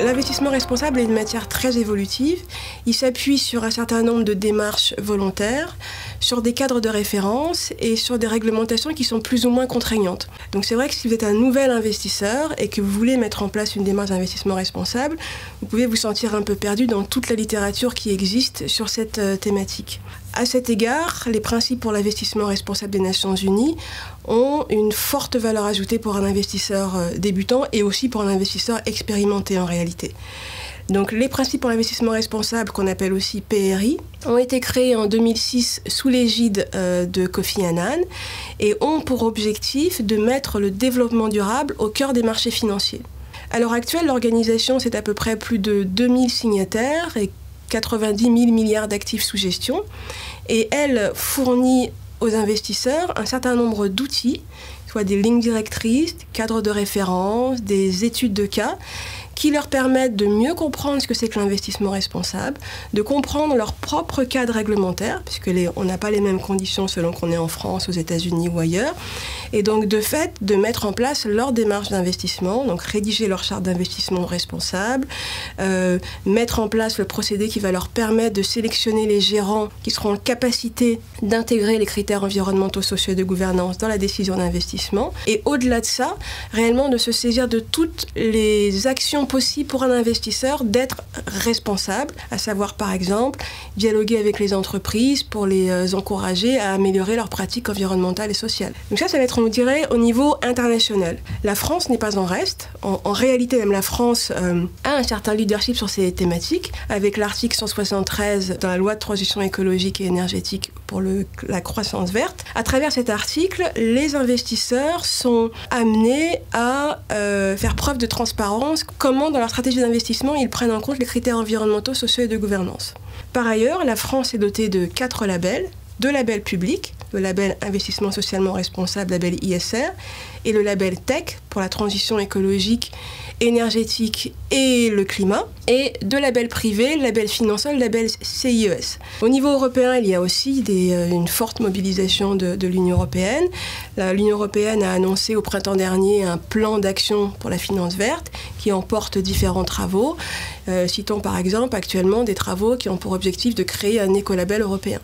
L'investissement responsable est une matière très évolutive. Il s'appuie sur un certain nombre de démarches volontaires, sur des cadres de référence et sur des réglementations qui sont plus ou moins contraignantes. Donc c'est vrai que si vous êtes un nouvel investisseur et que vous voulez mettre en place une démarche d'investissement responsable, vous pouvez vous sentir un peu perdu dans toute la littérature qui existe sur cette thématique. À cet égard, les principes pour l'investissement responsable des Nations Unies ont une forte valeur ajoutée pour un investisseur débutant et aussi pour un investisseur expérimenté en réalité. Donc les principes pour l'investissement responsable, qu'on appelle aussi PRI, ont été créés en 2006 sous l'égide de Kofi Annan et ont pour objectif de mettre le développement durable au cœur des marchés financiers. À l'heure actuelle, l'organisation, c'est à peu près plus de 2000 signataires et 90 000 milliards d'actifs sous gestion. Et elle fournit aux investisseurs un certain nombre d'outils, soit des lignes directrices, des cadres de référence, des études de cas, qui leur permettent de mieux comprendre ce que c'est que l'investissement responsable, de comprendre leur propre cadre réglementaire, puisque on n'a pas les mêmes conditions selon qu'on est en France, aux États-Unis ou ailleurs, et donc de fait de mettre en place leur démarche d'investissement, donc rédiger leur charte d'investissement responsable, mettre en place le procédé qui va leur permettre de sélectionner les gérants qui seront en capacité d'intégrer les critères environnementaux, sociaux et de gouvernance dans la décision d'investissement, et au-delà de ça, réellement de se saisir de toutes les actions possible pour un investisseur d'être responsable, à savoir par exemple dialoguer avec les entreprises pour les encourager à améliorer leurs pratiques environnementales et sociales. Donc ça va être, on dirait, au niveau international. La France n'est pas en reste. En réalité, même la France a un certain leadership sur ces thématiques, avec l'article 173 dans la loi de transition écologique et énergétique pour la croissance verte. À travers cet article, les investisseurs sont amenés à faire preuve de transparence, comment dans leur stratégie d'investissement, ils prennent en compte les critères environnementaux, sociaux et de gouvernance. Par ailleurs, la France est dotée de 4 labels, 2 labels publics, le label Investissement socialement responsable, label ISR, et le label Tech pour la transition écologique, énergétique et le climat, et 2 labels privés, le label financier, le label CIES. Au niveau européen, il y a aussi une forte mobilisation de l'Union européenne. L'Union européenne a annoncé au printemps dernier un plan d'action pour la finance verte qui emporte différents travaux. Citons par exemple actuellement des travaux qui ont pour objectif de créer un écolabel européen.